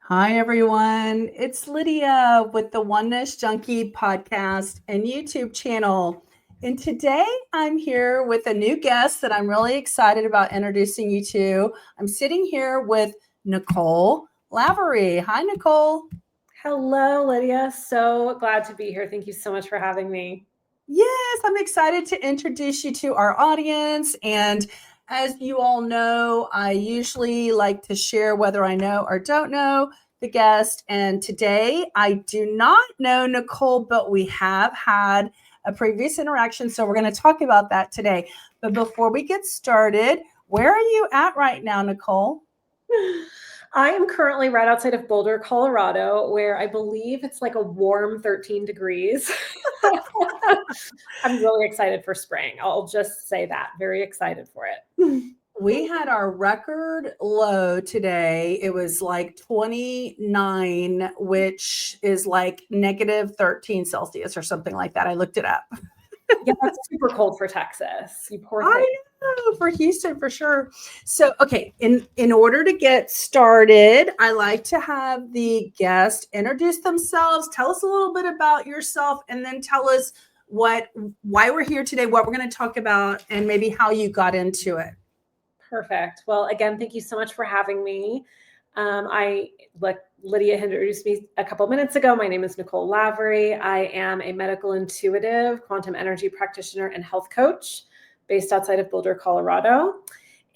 Hi, everyone. It's Lydia with the Oneness Junkie podcast and YouTube channel. And today I'm here with a new guest that I'm really excited about introducing you to. I'm sitting here with Nicole Lavery. Hi, Nicole. Hello, Lydia. So glad to be here. Thank you so much for having me. Yes, I'm excited to introduce you to our audience. And as you all know, I usually like to share whether I know or don't know the guest. And today I do not know Nicole, but we have had a previous interaction. So we're going to talk about that today. But before we get started, where are you at right now, Nicole? I am currently right outside of Boulder, Colorado, where I believe it's like a warm 13 degrees. I'm really excited for spring. I'll just say that. Very excited for it. We had our record low today. It was like 29, which is like negative 13 Celsius or something like that. I looked it up. Yeah, that's super cold for Texas. You poor thing. I know, for Houston for sure. So, okay, in order to get started, I like to have the guest introduce themselves, tell us a little bit about yourself, and then tell us why we're here today, what we're going to talk about, and maybe how you got into it. Perfect. Well, again, thank you so much for having me. Like Lydia introduced me a couple minutes ago. My name is Nicole Lavery. I am a medical intuitive, quantum energy practitioner, and health coach based outside of Boulder, Colorado.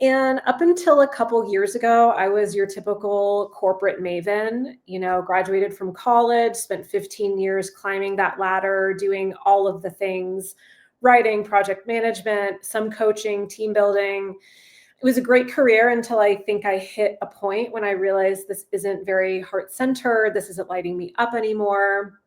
And up until a couple years ago, I was your typical corporate maven, graduated from college, spent 15 years climbing that ladder, doing all of the things, writing, project management, some coaching, team building. It was a great career until I think I hit a point when I realized this isn't very heart-centered. This isn't lighting me up anymore.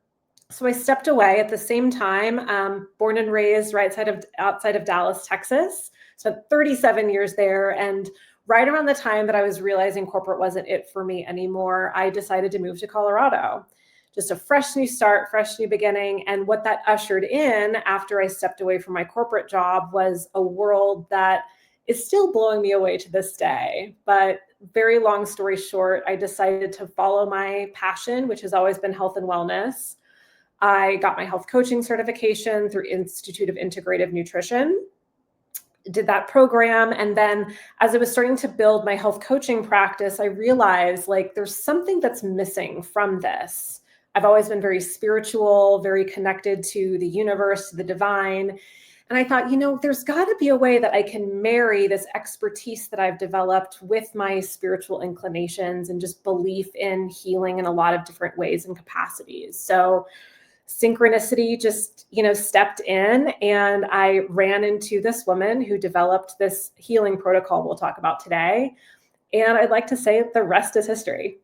So I stepped away. At the same time, born and raised outside of Dallas, Texas. Spent 37 years there. And right around the time that I was realizing corporate wasn't it for me anymore, I decided to move to Colorado. Just a fresh new start, fresh new beginning. And what that ushered in after I stepped away from my corporate job was a world that is still blowing me away to this day. But very long story short, I decided to follow my passion, which has always been health and wellness. I got my health coaching certification through Institute of Integrative Nutrition, did that program. And then as I was starting to build my health coaching practice, I realized like there's something that's missing from this. I've always been very spiritual, very connected to the universe, to the divine. And I thought, there's got to be a way that I can marry this expertise that I've developed with my spiritual inclinations and just belief in healing in a lot of different ways and capacities. So synchronicity just, stepped in, and I ran into this woman who developed this healing protocol we'll talk about today. And I'd like to say the rest is history.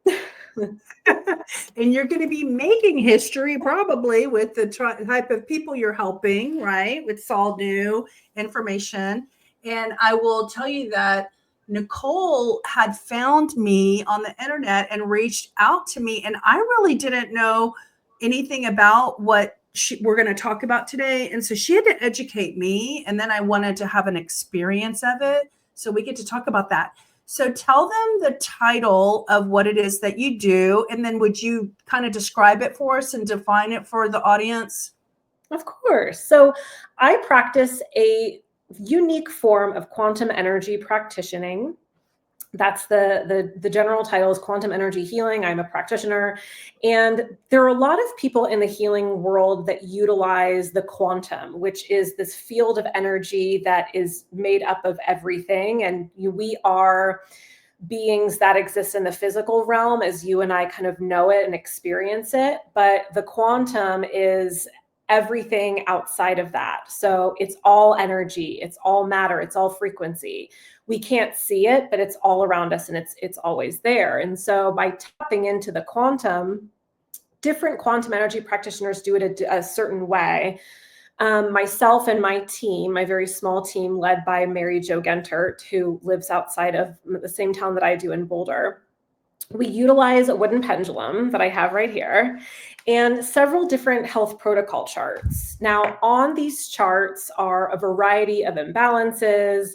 And you're going to be making history probably with the type of people you're helping, right? With all new information. And I will tell you that Nicole had found me on the internet and reached out to me. And I really didn't know anything about what we're going to talk about today. And so she had to educate me. And then I wanted to have an experience of it. So we get to talk about that. So tell them the title of what it is that you do, and then would you kind of describe it for us and define it for the audience? Of course. So I practice a unique form of quantum energy practitioning. That's the general title is quantum energy healing. I'm a practitioner. And there are a lot of people in the healing world that utilize the quantum, which is this field of energy that is made up of everything. And we are beings that exist in the physical realm as you and I kind of know it and experience it. But the quantum is everything outside of that. So it's all energy, it's all matter, it's all frequency. We can't see it, but it's all around us and it's always there. And so by tapping into the quantum, different quantum energy practitioners do it a certain way. Myself and my team, my very small team led by Mary Jo Gentert, who lives outside of the same town that I do in Boulder, we utilize a wooden pendulum that I have right here and several different health protocol charts. Now, on these charts are a variety of imbalances,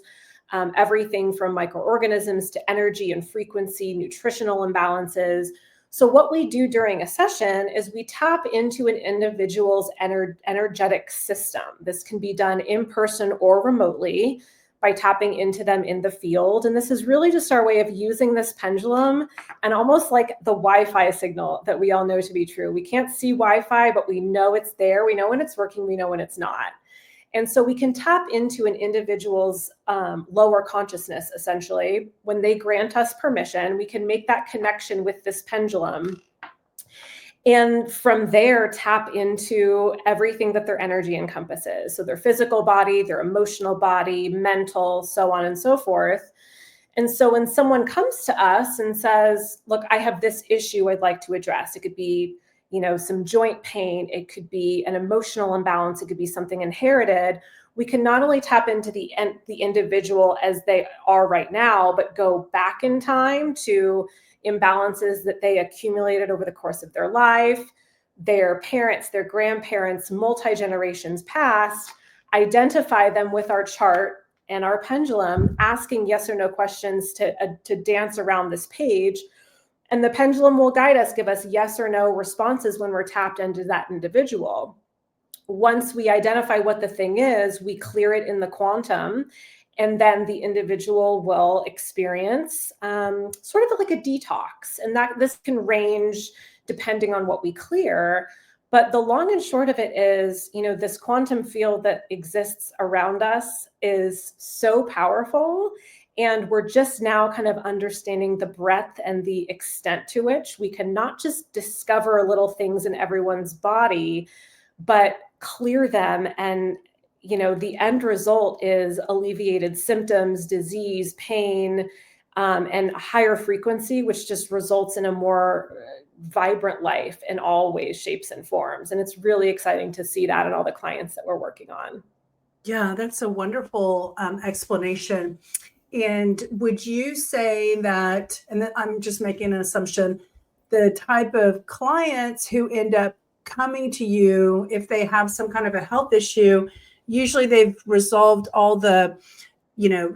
everything from microorganisms to energy and frequency, nutritional imbalances. So what we do during a session is we tap into an individual's energetic system. This can be done in person or remotely by tapping into them in the field. And this is really just our way of using this pendulum and almost like the Wi-Fi signal that we all know to be true. We can't see Wi-Fi, but we know it's there. We know when it's working. We know when it's not. And so we can tap into an individual's lower consciousness, essentially. When they grant us permission, we can make that connection with this pendulum. And from there, tap into everything that their energy encompasses. So their physical body, their emotional body, mental, so on and so forth. And so when someone comes to us and says, look, I have this issue I'd like to address, it could be some joint pain, it could be an emotional imbalance, it could be something inherited. We can not only tap into the individual as they are right now, but go back in time to imbalances that they accumulated over the course of their life, their parents, their grandparents, multi-generations past, identify them with our chart and our pendulum, asking yes or no questions to dance around this page. And the pendulum will guide us, give us yes or no responses when we're tapped into that individual. Once we identify what the thing is, we clear it in the quantum, and then the individual will experience sort of like a detox. And that this can range depending on what we clear. But the long and short of it is, this quantum field that exists around us is so powerful. And we're just now kind of understanding the breadth and the extent to which we can not just discover little things in everyone's body, but clear them. And, the end result is alleviated symptoms, disease, pain, and higher frequency, which just results in a more vibrant life in all ways, shapes, and forms. And it's really exciting to see that in all the clients that we're working on. Yeah, that's a wonderful explanation. And would you say that, and then I'm just making an assumption, the type of clients who end up coming to you, if they have some kind of a health issue, usually they've resolved all the,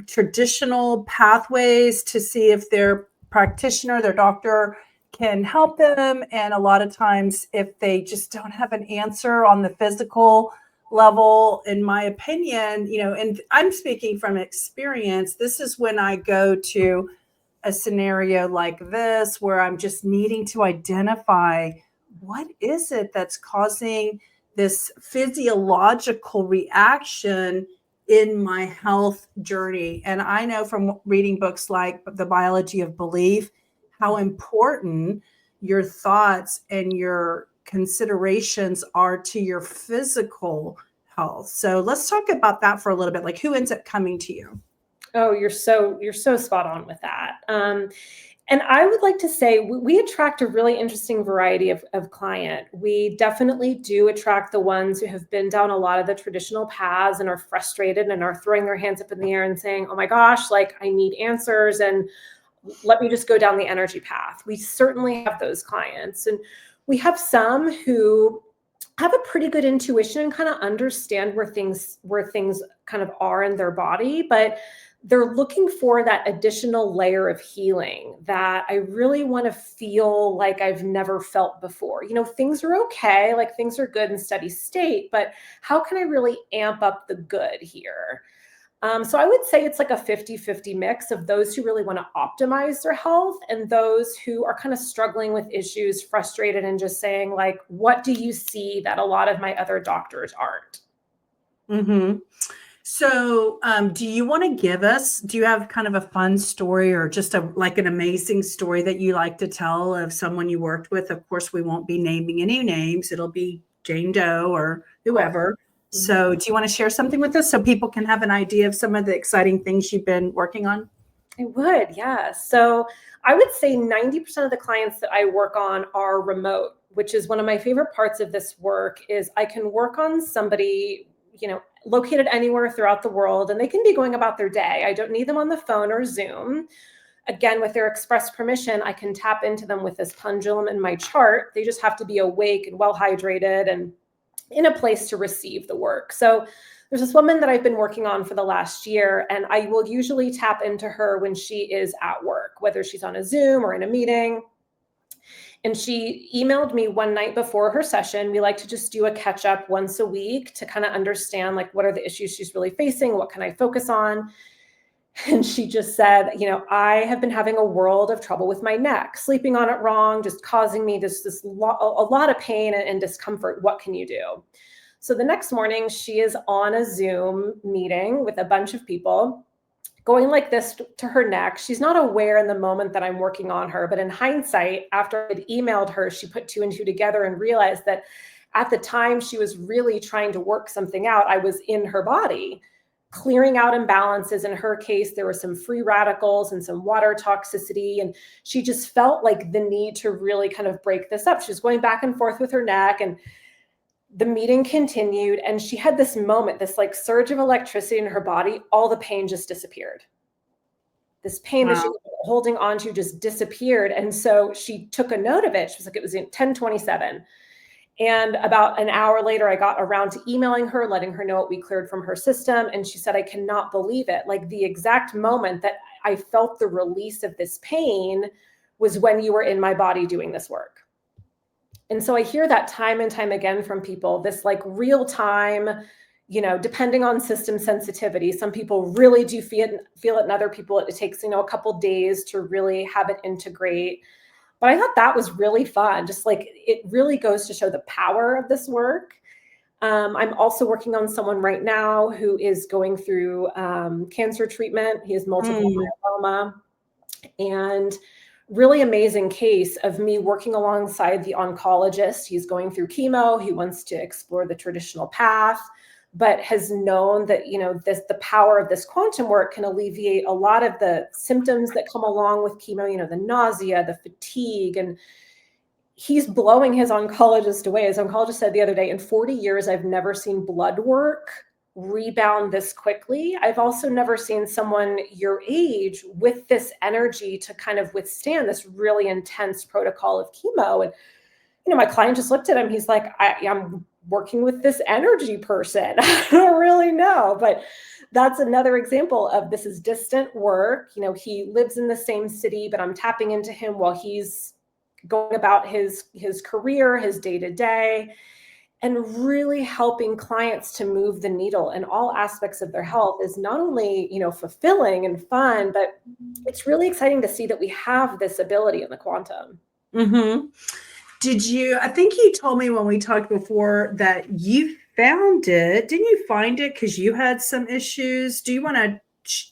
traditional pathways to see if their practitioner, their doctor can help them. And a lot of times, if they just don't have an answer on the physical level, in my opinion, and I'm speaking from experience, this is when I go to a scenario like this where I'm just needing to identify what is it that's causing this physiological reaction in my health journey. And I know from reading books like The Biology of Belief how important your thoughts and your considerations are to your physical health. So let's talk about that for a little bit. Like, who ends up coming to you? Oh, you're so spot on with that. And I would like to say we attract a really interesting variety of client. We definitely do attract the ones who have been down a lot of the traditional paths and are frustrated and are throwing their hands up in the air and saying, oh my gosh, like I need answers and let me just go down the energy path. We certainly have those clients. And we have some who have a pretty good intuition and kind of understand where things kind of are in their body, but they're looking for that additional layer of healing that I really want to feel like I've never felt before. Things are okay, like things are good in steady state, but how can I really amp up the good here? So I would say it's like a 50-50 mix of those who really want to optimize their health and those who are kind of struggling with issues, frustrated, and just saying, like, what do you see that a lot of my other doctors aren't? Mm-hmm. So do you have kind of a fun story or just like an amazing story that you like to tell of someone you worked with? Of course, we won't be naming any names. It'll be Jane Doe or whoever. So do you want to share something with us so people can have an idea of some of the exciting things you've been working on? I would, yeah. So I would say 90% of the clients that I work on are remote, which is one of my favorite parts of this work is I can work on somebody, located anywhere throughout the world, and they can be going about their day. I don't need them on the phone or Zoom. Again, with their express permission, I can tap into them with this pendulum in my chart. They just have to be awake and well hydrated and in a place to receive the work. So there's this woman that I've been working on for the last year, and I will usually tap into her when she is at work, whether she's on a Zoom or in a meeting. And she emailed me one night before her session. We like to just do a catch up once a week to kind of understand like what are the issues she's really facing, what can I focus on. And she just said, I have been having a world of trouble with my neck, sleeping on it wrong, just causing me a lot of pain and discomfort. What can you do? So the next morning, she is on a Zoom meeting with a bunch of people, going like this to her neck. She's not aware in the moment that I'm working on her, but in hindsight, after I'd emailed her, she put two and two together and realized that at the time she was really trying to work something out, I was in her body, clearing out imbalances. In her case, there were some free radicals and some water toxicity. And she just felt like the need to really kind of break this up. She was going back and forth with her neck, and the meeting continued, and she had this moment, this like surge of electricity in her body. All the pain just disappeared. This pain that she was holding on to just disappeared. And so she took a note of it. She was like, it was in 10:27. And about an hour later, I got around to emailing her, letting her know what we cleared from her system. And she said, I cannot believe it. Like the exact moment that I felt the release of this pain was when you were in my body doing this work. And so I hear that time and time again from people, this like real time, depending on system sensitivity. Some people really do feel it, and other people it takes, a couple days to really have it integrate. But I thought that was really fun. Just like it really goes to show the power of this work. I'm also working on someone right now who is going through cancer treatment. He has multiple myeloma, and really amazing case of me working alongside the oncologist. He's going through chemo. He wants to explore the traditional path, but has known that, the power of this quantum work can alleviate a lot of the symptoms that come along with chemo, the nausea, the fatigue. And he's blowing his oncologist away. His oncologist said the other day, in 40 years, I've never seen blood work rebound this quickly. I've also never seen someone your age with this energy to kind of withstand this really intense protocol of chemo. And, my client just looked at him. He's like, I'm working with this energy person. I don't really know, but that's another example of this is distant work. He lives in the same city, but I'm tapping into him while he's going about his career, his day-to-day. And really helping clients to move the needle in all aspects of their health is not only, fulfilling and fun, but it's really exciting to see that we have this ability in the quantum. Mm-hmm. I think you told me when we talked before that you found it. Didn't you find it because you had some issues?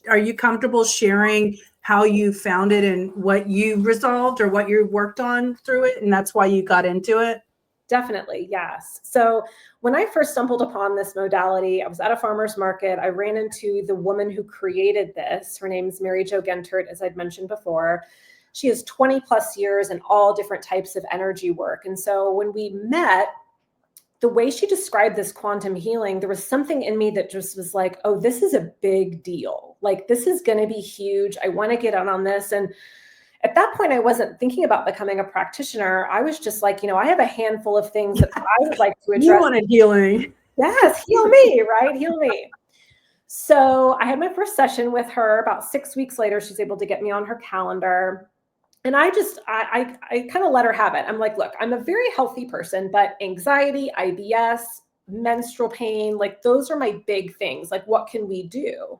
Are you comfortable sharing how you found it and what you resolved or what you worked on through it? And that's why you got into it? Definitely, yes. So when I first stumbled upon this modality, I was at a farmer's market. I ran into the woman who created this. Her name's Mary Jo Gentert, as I'd mentioned before. She has 20 plus years in all different types of energy work. And so when we met, the way she described this quantum healing, there was something in me that just was like, oh, this is a big deal. Like, this is going to be huge. I want to get on this. And at that point, I wasn't thinking about becoming a practitioner. I was just like, I have a handful of things that I would like to address. You wanted healing. Yes, heal me, right? Heal me. So I had my first session with her. About 6 weeks later, she's able to get me on her calendar. And I kind of let her have it. I'm like, look, I'm a very healthy person, but anxiety, IBS, menstrual pain, like those are my big things. Like, what can we do?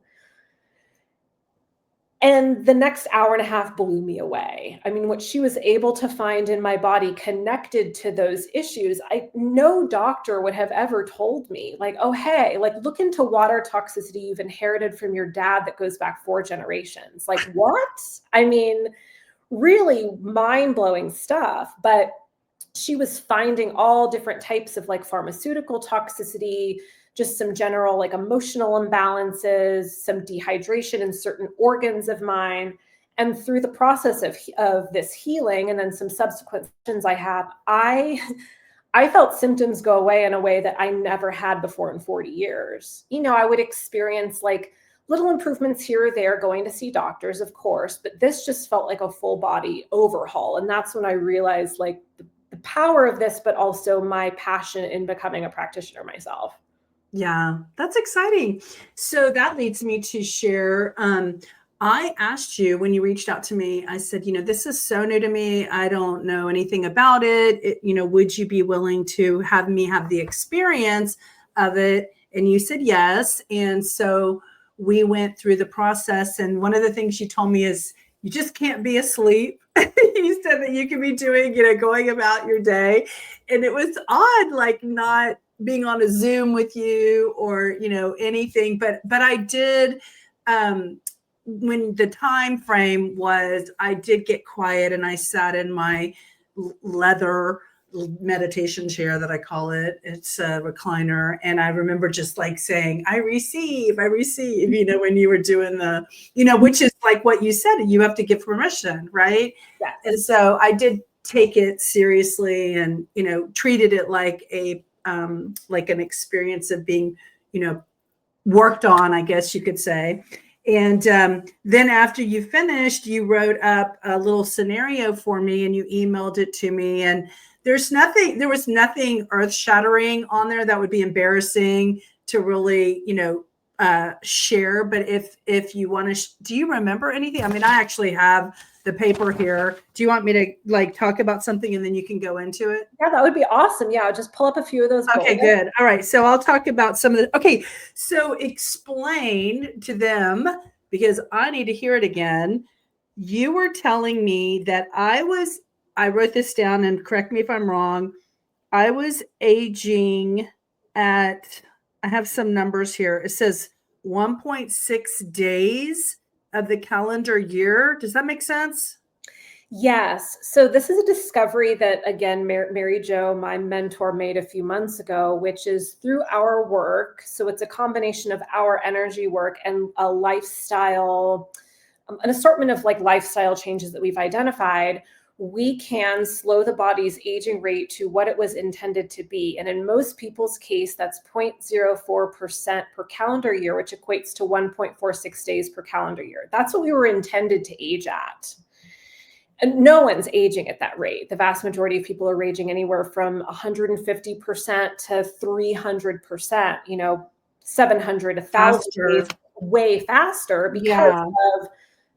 And the next hour and a half blew me away. I mean, what she was able to find in my body connected to those issues, no doctor would have ever told me, like, oh, hey, like look into water toxicity you've inherited from your dad that goes back 4 generations. Like, what? I mean, really mind-blowing stuff. But she was finding all different types of like pharmaceutical toxicity, just some general like emotional imbalances, some dehydration in certain organs of mine. And through the process of this healing and then some subsequent sessions I had, I felt symptoms go away in a way that I never had before in 40 years. I would experience like little improvements here or there, going to see doctors, of course, but this just felt like a full body overhaul. And that's when I realized like the power of this, but also my passion in becoming a practitioner myself. Yeah, that's exciting. So that leads me to share I asked you when you reached out to me, I said, this is so new to me. I don't know anything about it. Would you be willing to have me have the experience of it? And you said yes. And so we went through the process. And one of the things you told me is you just can't be asleep. You said that you could be doing, going about your day. And it was odd, like not being on a Zoom with you or, anything. But I did, when the time frame was, I did get quiet and I sat in my leather meditation chair that I call it. It's a recliner. And I remember just like saying, I receive, when you were doing the, which is like what you said, you have to give permission, right? Yes. And so I did take it seriously and, treated it like like an experience of being, worked on, I guess you could say. And then after you finished, you wrote up a little scenario for me and you emailed it to me. And there was nothing earth shattering on there that would be embarrassing to really, share. But if you want to, do you remember anything? I mean, I actually have the paper here. Do you want me to like talk about something and then you can go into it? Yeah, that would be awesome. Yeah, just pull up a few of those. Okay, good. All right. So I'll talk about some of the, okay. So explain to them, because I need to hear it again. You were telling me that I wrote this down and correct me if I'm wrong. I was aging at, I have some numbers here. It says 1.6 days of the calendar year. Does that make sense? Yes. So this is a discovery that, again, Mary Jo, my mentor, made a few months ago, which is through our work. So it's a combination of our energy work and a lifestyle, an assortment of like lifestyle changes that we've identified. We can slow the body's aging rate to what it was intended to be. And in most people's case, that's 0.04% per calendar year, which equates to 1.46 days per calendar year. That's what we were intended to age at. And no one's aging at that rate. The vast majority of people are aging anywhere from 150% to 300%, 700, 1,000 days, way faster because of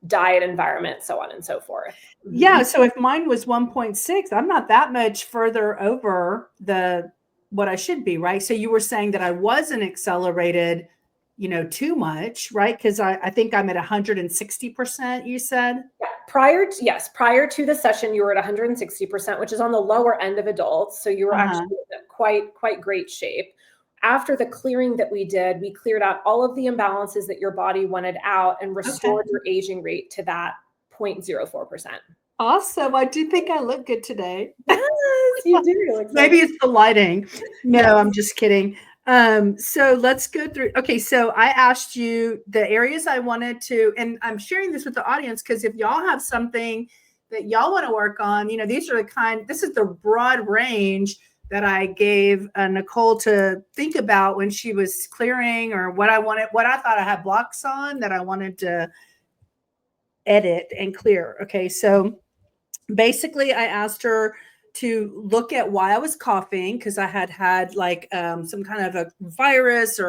diet, environment, so on and so forth. Yeah. So if mine was 1.6, I'm not that much further over what I should be, right? So you were saying that I wasn't accelerated, too much, right? Because I think I'm at 160%, you said? Yeah. Prior to the session, you were at 160%, which is on the lower end of adults. So you were actually in quite great shape. After the clearing that we did, we cleared out all of the imbalances that your body wanted out and restored your aging rate to that 0.04%. Awesome. I do think I look good today. Yes, you do. Maybe it's the lighting. No, I'm just kidding. So let's go through. Okay, so I asked you the areas I wanted to, and I'm sharing this with the audience because if y'all have something that y'all want to work on, this is the broad range that I gave Nicole to think about when she was clearing, or what I thought I had blocks on that I wanted to edit and clear. Okay, so basically I asked her to look at why I was coughing, because I had like some kind of a virus,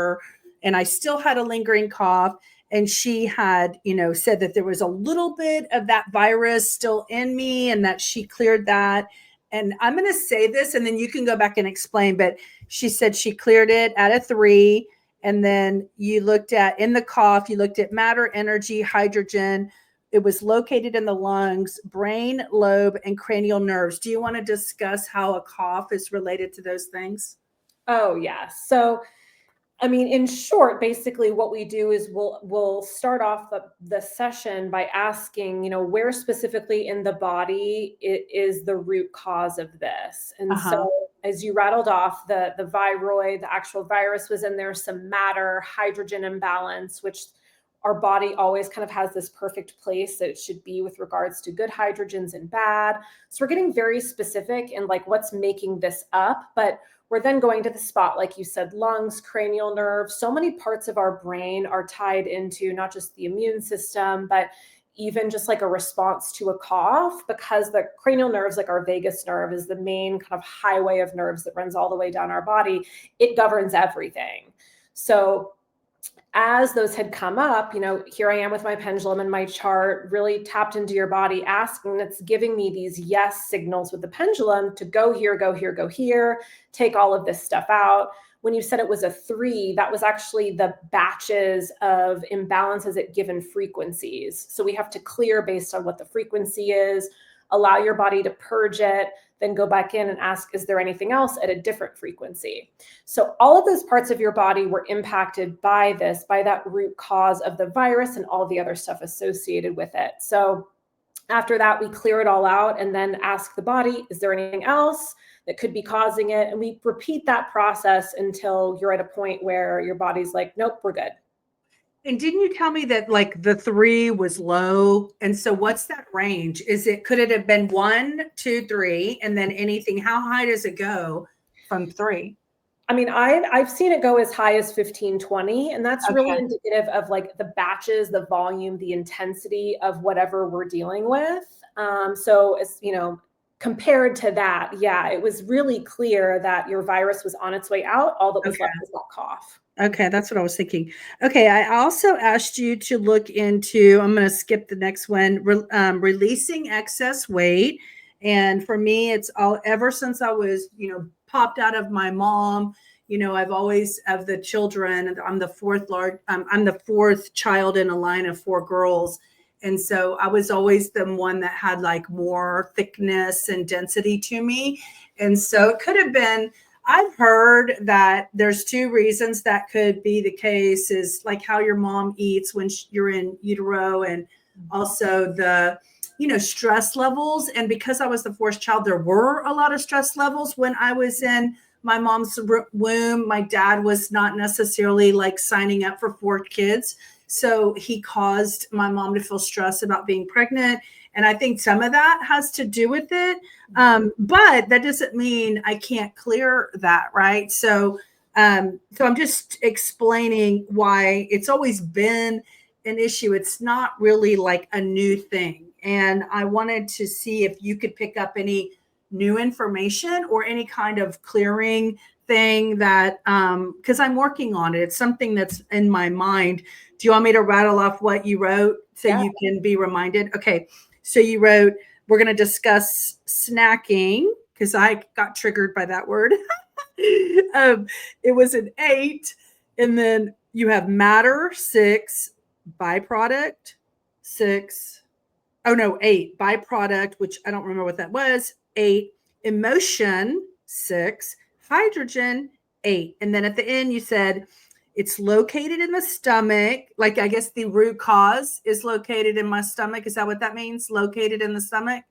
and I still had a lingering cough. And she had, said that there was a little bit of that virus still in me and that she cleared that. And I'm going to say this and then you can go back and explain, but she said she cleared it at a 3. And then you looked at, in the cough, you looked at matter, energy, hydrogen. It was located in the lungs, brain, lobe, and cranial nerves. Do you want to discuss how a cough is related to those things? Oh, yeah. So, I mean, in short, basically what we do is we'll start off the session by asking, where specifically in the body is the root cause of this. And so as you rattled off, the viroid, the actual virus was in there, some matter, hydrogen imbalance, which our body always kind of has this perfect place that it should be with regards to good hydrogens and bad. So we're getting very specific in like what's making this up, but we're then going to the spot, like you said, lungs, cranial nerves. So many parts of our brain are tied into not just the immune system, but even just like a response to a cough, because the cranial nerves, like our vagus nerve, is the main kind of highway of nerves that runs all the way down our body. It governs everything. So as those had come up, here I am with my pendulum and my chart, really tapped into your body, asking, it's giving me these yes signals with the pendulum to go here, go here, go here, take all of this stuff out. When you said it was a 3, that was actually the batches of imbalances at given frequencies. So we have to clear based on what the frequency is, allow your body to purge it, then go back in and ask, is there anything else at a different frequency? So all of those parts of your body were impacted by this, by that root cause of the virus and all the other stuff associated with it. So after that, we clear it all out and then ask the body, is there anything else that could be causing it? And we repeat that process until you're at a point where your body's like, nope, we're good. And didn't you tell me that like the 3 was low? And so what's that range? Could it have been 1, 2, 3, and then anything? How high does it go from 3? I mean, I've seen it go as high as 15, 20, and that's really Okay. indicative of like the batches, the volume, the intensity of whatever we're dealing with. So as compared to that, yeah, it was really clear that your virus was on its way out. All that was Okay. left was that cough. Okay, that's what I was thinking. Okay, I also asked you to look into, I'm going to skip the next one, releasing excess weight. And for me, it's all ever since I was, popped out of my mom. I've always of the children. I'm the I'm the fourth child in a line of 4 girls, and so I was always the one that had like more thickness and density to me. And so it could have been. I've heard that there's 2 reasons that could be the case is like how your mom eats when you're in utero, and also the, stress levels. And because I was the 4th child, there were a lot of stress levels when I was in my mom's womb. My dad was not necessarily like signing up for 4 kids. So he caused my mom to feel stressed about being pregnant. And I think some of that has to do with it. But that doesn't mean I can't clear that, right? So I'm just explaining why it's always been an issue. It's not really like a new thing. And I wanted to see if you could pick up any new information or any kind of clearing thing that, because I'm working on it. It's something that's in my mind. Do you want me to rattle off what you wrote so Yeah. you can be reminded? Okay. So you wrote, we're going to discuss snacking because I got triggered by that word. It was an 8. And then you have matter, 6, byproduct, 6. Oh, no, 8. Byproduct, which I don't remember what that was, 8. Emotion, 6. Hydrogen, 8. And then at the end, you said, it's located in the stomach. Like, I guess the root cause is located in my stomach. Is that what that means? Located in the stomach?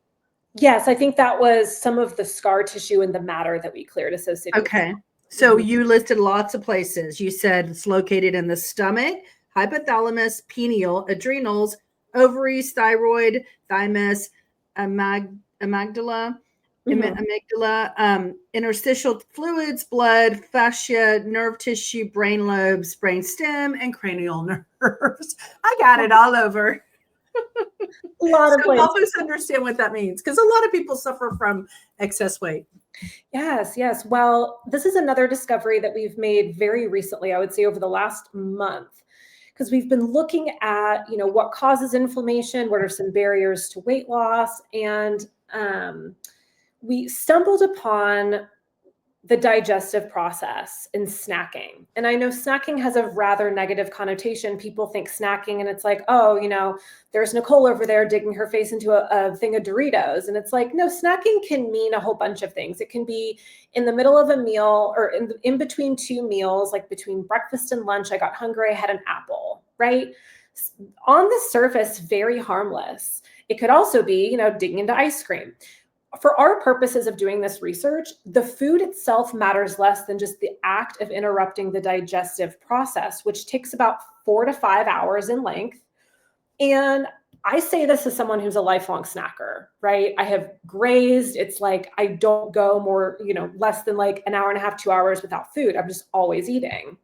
Yes, I think that was some of the scar tissue and the matter that we cleared associated with. Okay. So you listed lots of places. You said it's located in the stomach, hypothalamus, pineal, adrenals, ovaries, thyroid, thymus, amygdala, interstitial fluids, blood, fascia, nerve tissue, brain lobes, brain stem, and cranial nerves. I got it all over. A lot of So places. help us understand what that means, because a lot of people suffer from excess weight. Yes, yes. Well, this is another discovery that we've made very recently, I would say over the last month, because we've been looking at, what causes inflammation, what are some barriers to weight loss, and we stumbled upon the digestive process in snacking. And I know snacking has a rather negative connotation. People think snacking and it's like, oh, there's Nicole over there digging her face into a thing of Doritos. And it's like, no, snacking can mean a whole bunch of things. It can be in the middle of a meal or in between 2 meals, like between breakfast and lunch, I got hungry, I had an apple, right? On the surface, very harmless. It could also be, digging into ice cream. For our purposes of doing this research, the food itself matters less than just the act of interrupting the digestive process, which takes about 4 to 5 hours in length. And I say this as someone who's a lifelong snacker, right? I have grazed. It's like I don't go more, less than like an hour and a half, 2 hours without food. I'm just always eating.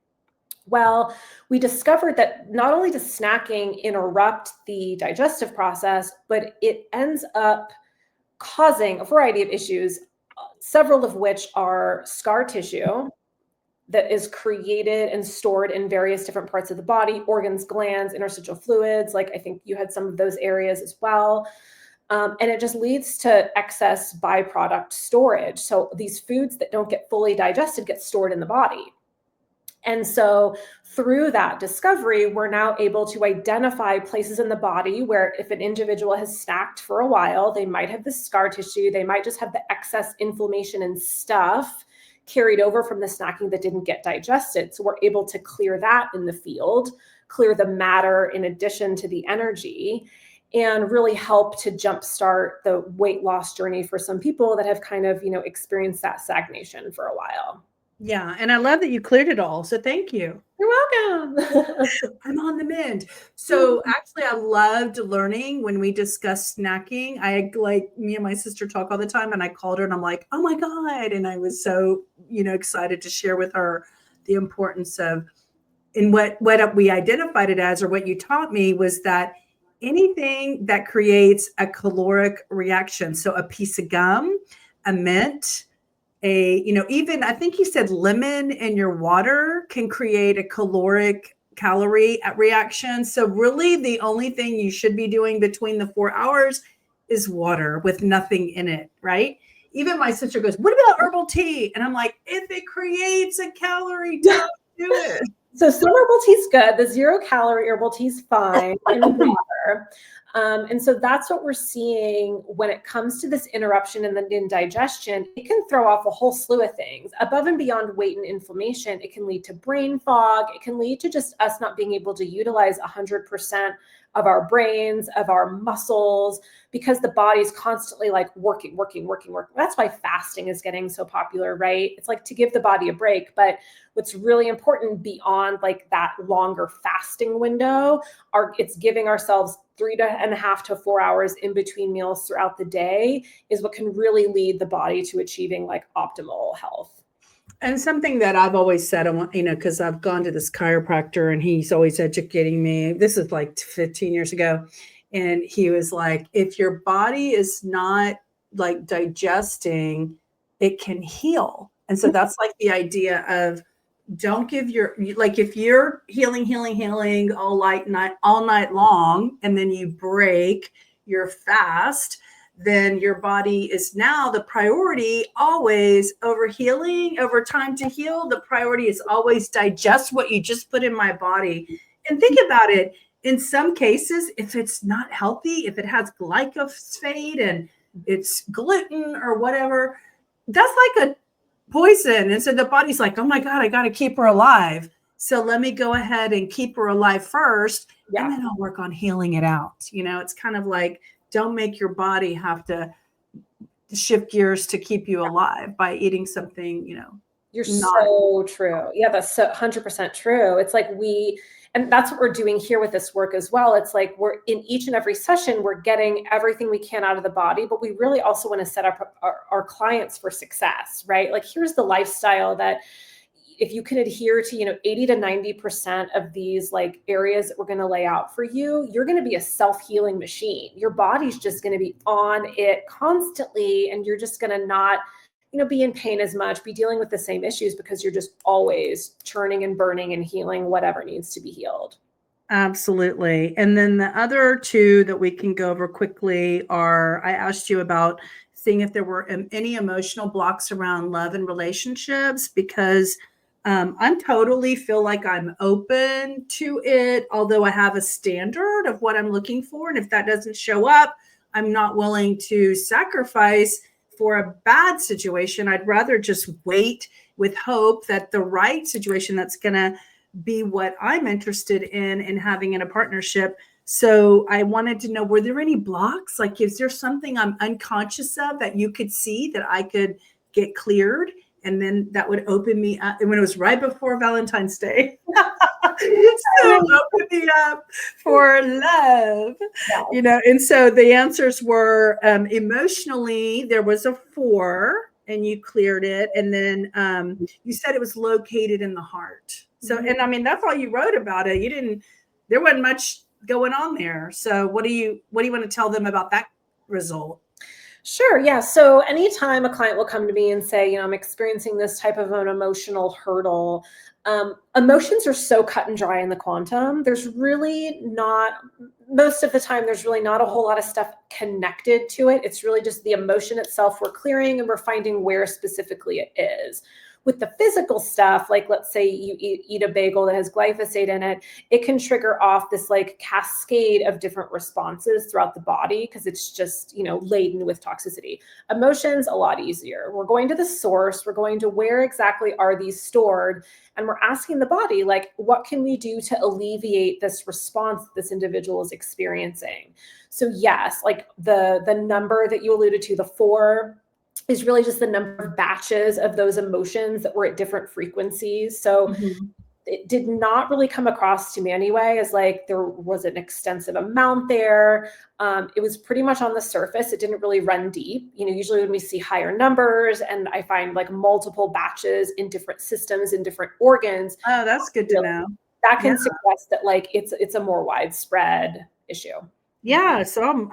Well, we discovered that not only does snacking interrupt the digestive process, but it ends up causing a variety of issues, several of which are scar tissue, that is created and stored in various different parts of the body, organs, glands, interstitial fluids. Like I think you had some of those areas as well. And it just leads to excess byproduct storage. So these foods that don't get fully digested get stored in the body. And so through that discovery, we're now able to identify places in the body where if an individual has snacked for a while, they might have the scar tissue, they might just have the excess inflammation and stuff carried over from the snacking that didn't get digested. So we're able to clear that in the field, clear the matter in addition to the energy, and really help to jumpstart the weight loss journey for some people that have kind of, experienced that stagnation for a while. Yeah. And I love that you cleared it all. So thank you. You're welcome. I'm on the mend. So actually, I loved learning when we discussed snacking. Me and my sister talk all the time, and I called her and I'm like, oh my God. And I was so, excited to share with her the importance of, and what we identified it as, or what you taught me was that anything that creates a caloric reaction. So a piece of gum, a mint, even I think you said lemon in your water can create a calorie reaction. So really the only thing you should be doing between the 4 hours is water with nothing in it, right? Even my sister goes, what about herbal tea? And I'm like, if it creates a calorie, don't do it. So some herbal tea is good. The 0-calorie herbal tea is fine in water. And so that's what we're seeing when it comes to this interruption in the indigestion. It can throw off a whole slew of things. Above and beyond weight and inflammation, it can lead to brain fog. It can lead to just us not being able to utilize 100% of our brains, of our muscles, because the body's constantly like working. That's why fasting is getting so popular, right? It's like to give the body a break. But what's really important beyond like that longer fasting window it's giving ourselves 3.5 to 4 hours in between meals throughout the day is what can really lead the body to achieving like optimal health. And something that I've always said, because I've gone to this chiropractor and he's always educating me. This is like 15 years ago. And he was like, if your body is not like digesting, it can heal. And so that's like the idea of don't give if you're healing all night long, and then you break your fast, then your body is now the priority always over healing, over time to heal. The priority is always digest what you just put in my body. And think about it. In some cases, if it's not healthy, if it has glyphosate and it's gluten or whatever, that's like a poison. And so the body's like, oh my God, I got to keep her alive. So let me go ahead and keep her alive first. Yeah. And then I'll work on healing it out. It's kind of like, don't make your body have to shift gears to keep you alive by eating something, You're so true. Yeah, that's so 100% true. It's like and that's what we're doing here with this work as well. It's like we're in each and every session, we're getting everything we can out of the body, but we really also want to set up our clients for success, right? Like here's the lifestyle that if you can adhere to, 80 to 90% of these like areas that we're going to lay out for you, you're going to be a self-healing machine. Your body's just going to be on it constantly. And you're just going to not, be in pain as much, be dealing with the same issues because you're just always churning and burning and healing whatever needs to be healed. Absolutely. And then the other two that we can go over quickly are, I asked you about seeing if there were any emotional blocks around love and relationships, because I totally feel like I'm open to it, although I have a standard of what I'm looking for. And if that doesn't show up, I'm not willing to sacrifice for a bad situation. I'd rather just wait with hope that the right situation that's going to be what I'm interested in having in a partnership. So I wanted to know, were there any blocks? Like, is there something I'm unconscious of that you could see that I could get cleared? And then that would open me up. And when it was right before Valentine's Day, so open me up for love, And so the answers were emotionally, there was a 4 and you cleared it. And then you said it was located in the heart. So, and I mean, that's all you wrote about it. There wasn't much going on there. So what do you want to tell them about that result? Sure. Yeah. So anytime a client will come to me and say, I'm experiencing this type of an emotional hurdle, emotions are so cut and dry in the quantum. There's really not, most of the time, there's really not a whole lot of stuff connected to it. It's really just the emotion itself we're clearing and we're finding where specifically it is. With the physical stuff, like let's say you eat a bagel that has glyphosate in it, it can trigger off this like cascade of different responses throughout the body because it's just, laden with toxicity. Emotions, a lot easier. We're going to the source, we're going to where exactly are these stored, and we're asking the body, like, what can we do to alleviate this response that this individual is experiencing? So yes, like the number that you alluded to, the 4, is really just the number of batches of those emotions that were at different frequencies. So Mhm. it did not really come across to me anyway as like there was an extensive amount there. It was pretty much on the surface. It didn't really run deep. Usually when we see higher numbers and I find like multiple batches in different systems in different organs, Oh, that's good to know. that Yeah. can suggest that like it's a more widespread issue. Yeah. So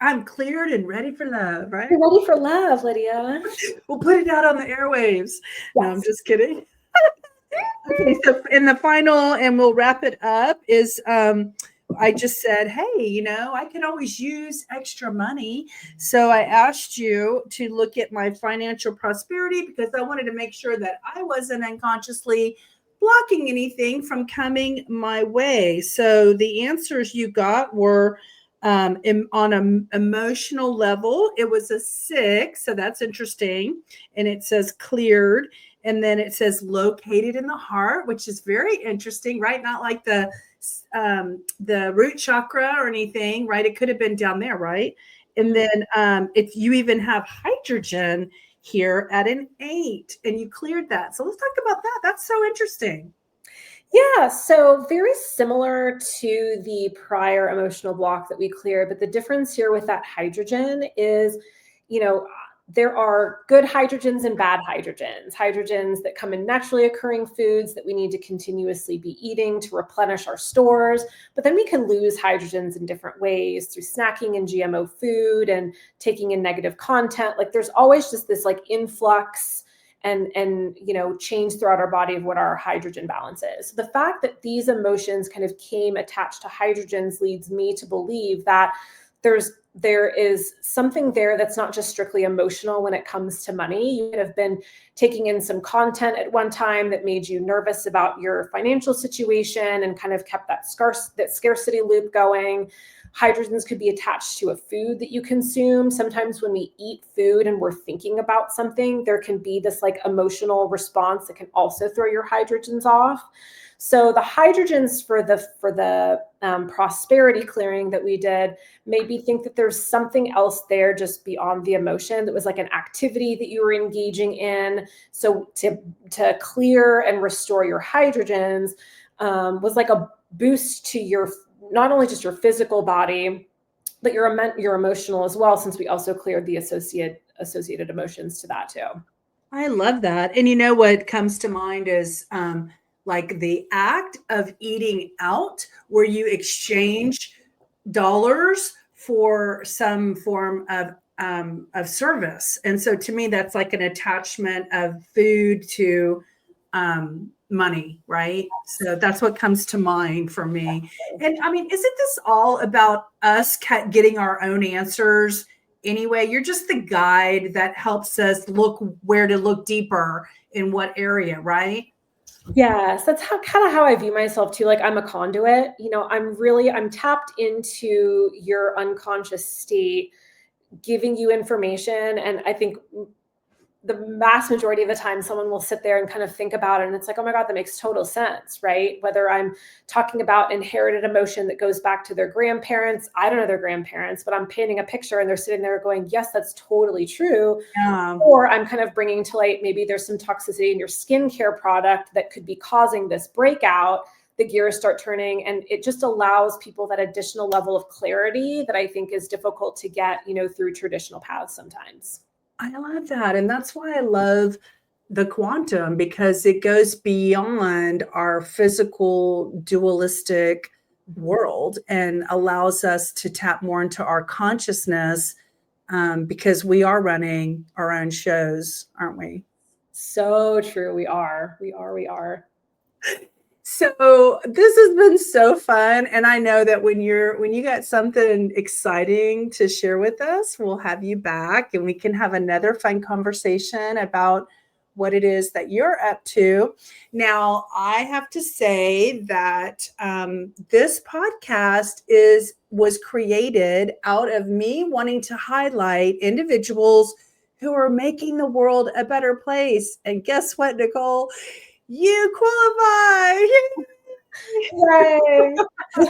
I'm cleared and ready for love, right? You're ready for love, Lydia. We'll put it out on the airwaves. No, I'm Yes. just kidding. Okay, so in the final, and we'll wrap it up, is I just said, hey, I can always use extra money. So I asked you to look at my financial prosperity because I wanted to make sure that I wasn't unconsciously blocking anything from coming my way. So the answers you got were on an emotional level, it was a 6. So that's interesting. And it says cleared. And then it says located in the heart, which is very interesting, right? Not like the root chakra or anything, right? It could have been down there, right? And then if you even have hydrogen here at an 8, and you cleared that. So let's talk about that. That's so interesting. Yeah, so very similar to the prior emotional block that we cleared, but the difference here with that hydrogen is, there are good hydrogens and bad hydrogens. Hydrogens that come in naturally occurring foods that we need to continuously be eating to replenish our stores, but then we can lose hydrogens in different ways through snacking and GMO food and taking in negative content. Like there's always just this like influx and change throughout our body of what our hydrogen balance is. So the fact that these emotions kind of came attached to hydrogens leads me to believe that there is something there that's not just strictly emotional when it comes to money. You could have been taking in some content at one time that made you nervous about your financial situation and kind of kept that scarcity loop going. Hydrogens could be attached to a food that you consume. Sometimes when we eat food and we're thinking about something, there can be this like emotional response that can also throw your hydrogens off. So the hydrogens for the prosperity clearing that we did made me think that there's something else there just beyond the emotion that was like an activity that you were engaging in. So to clear and restore your hydrogens was like a boost to your not only just your physical body, but your emotional as well, since we also cleared the associated emotions to that too. I love that. And what comes to mind is like the act of eating out where you exchange dollars for some form of service. And so to me, that's like an attachment of food to money, right? So that's what comes to mind for me. And I mean, isn't this all about us getting our own answers anyway? You're just the guide that helps us look where to look deeper in what area, right? Yes, that's kind of how I view myself too. Like I'm a conduit, I'm tapped into your unconscious state, giving you information. And I think the vast majority of the time someone will sit there and kind of think about it and it's like, oh my God, that makes total sense, right? Whether I'm talking about inherited emotion that goes back to their grandparents, I don't know their grandparents, but I'm painting a picture and they're sitting there going, yes, that's totally true. Or I'm kind of bringing to light, maybe there's some toxicity in your skincare product that could be causing this breakout. The gears start turning and it just allows people that additional level of clarity that I think is difficult to get, through traditional paths sometimes. I love that. And that's why I love the quantum because it goes beyond our physical dualistic world and allows us to tap more into our consciousness because we are running our own shows, aren't we? So true. We are. We are. We are. So this has been so fun. And I know that when you got something exciting to share with us, we'll have you back and we can have another fun conversation about what it is that you're up to. Now, I have to say that this podcast was created out of me wanting to highlight individuals who are making the world a better place. And guess what, Nicole? You qualify. Yay.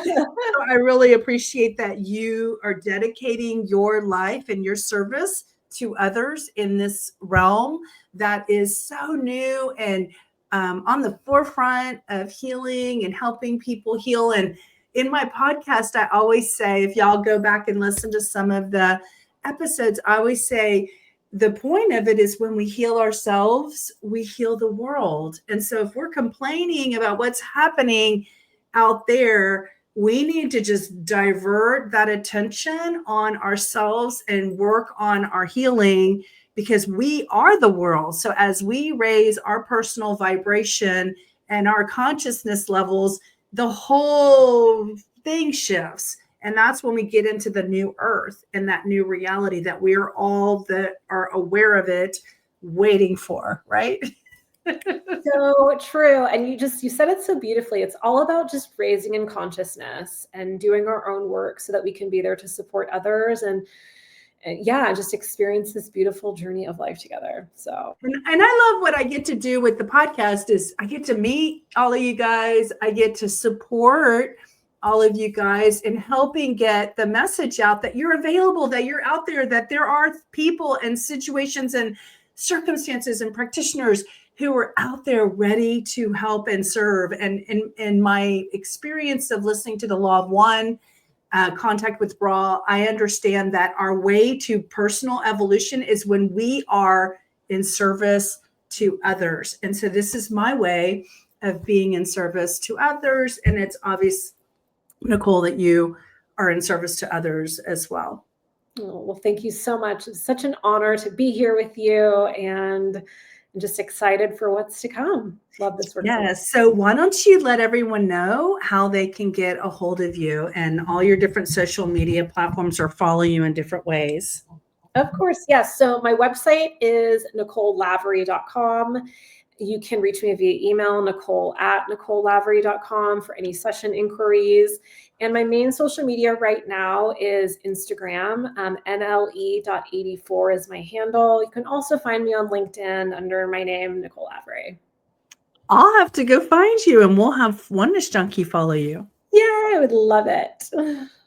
So I really appreciate that you are dedicating your life and your service to others in this realm that is so new and on the forefront of healing and helping people heal. And in my podcast, I always say, if y'all go back and listen to some of the episodes, I always say, the point of it is when we heal ourselves, we heal the world. And so if we're complaining about what's happening out there, we need to just divert that attention on ourselves and work on our healing because we are the world. So as we raise our personal vibration and our consciousness levels, the whole thing shifts. And that's when we get into the new earth and that new reality that we're all that are aware of it waiting for, right? So true. And you said it so beautifully. It's all about just raising in consciousness and doing our own work so that we can be there to support others and yeah, just experience this beautiful journey of life together. So and I love what I get to do with the podcast is I get to meet all of you guys. I get to support all of you guys in helping get the message out that you're available, that you're out there, that there are people and situations and circumstances and practitioners who are out there ready to help and serve. And in my experience of listening to the Law of One, Contact with Ra, I understand that our way to personal evolution is when we are in service to others. And so this is my way of being in service to others. And it's obvious, Nicole, that you are in service to others as well. Oh, well, thank you so much. It's such an honor to be here with you and I'm just excited for what's to come. Love this work. Yes. So why don't you let everyone know how they can get a hold of you, and all your different social media platforms are following you in different ways. Of course, yes. So my website is NicoleLavery.com. You can reach me via email, Nicole@NicoleLavery.com for any session inquiries. And my main social media right now is Instagram. NLE.84 is my handle. You can also find me on LinkedIn under my name, Nicole Lavery. I'll have to go find you and we'll have Oneness Junkie follow you. Yeah, I would love it.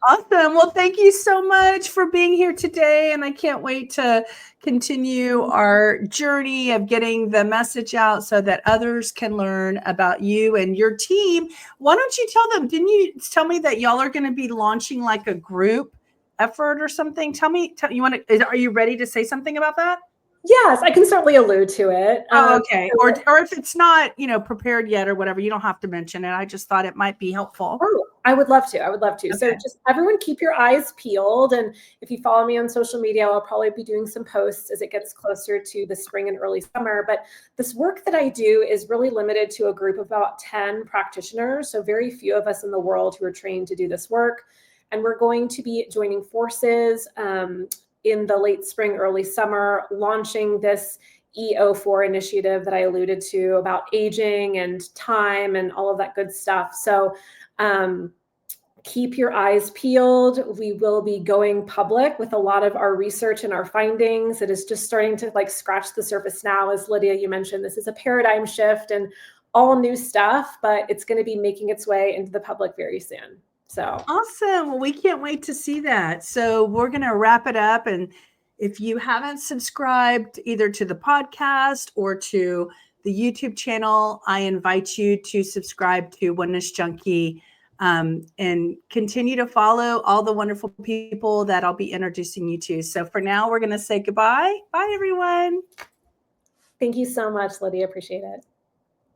Awesome. Well, thank you so much for being here today. And I can't wait to continue our journey of getting the message out so that others can learn about you and your team. Why don't you tell them? Didn't you tell me that y'all are going to be launching like a group effort or something? Are you ready to say something about that? Yes, I can certainly allude to it. Oh, okay. Or if it's not, prepared yet or whatever, you don't have to mention it. I just thought it might be helpful. Oh, I would love to. Okay. So just everyone keep your eyes peeled. And if you follow me on social media, I'll probably be doing some posts as it gets closer to the spring and early summer. But this work that I do is really limited to a group of about 10 practitioners. So very few of us in the world who are trained to do this work. And we're going to be joining forces in the late spring, early summer, launching this EO4 initiative that I alluded to about aging and time and all of that good stuff. So keep your eyes peeled. We will be going public with a lot of our research and our findings. It is just starting to scratch the surface now. As Lydia, you mentioned, this is a paradigm shift and all new stuff, but it's going to be making its way into the public very soon. So awesome. Well, we can't wait to see that. So we're going to wrap it up. And if you haven't subscribed either to the podcast or to the YouTube channel, I invite you to subscribe to Oneness Junkie and continue to follow all the wonderful people that I'll be introducing you to. So for now, we're going to say goodbye. Bye, everyone. Thank you so much, Lydia. Appreciate it.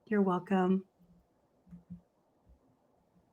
You're welcome.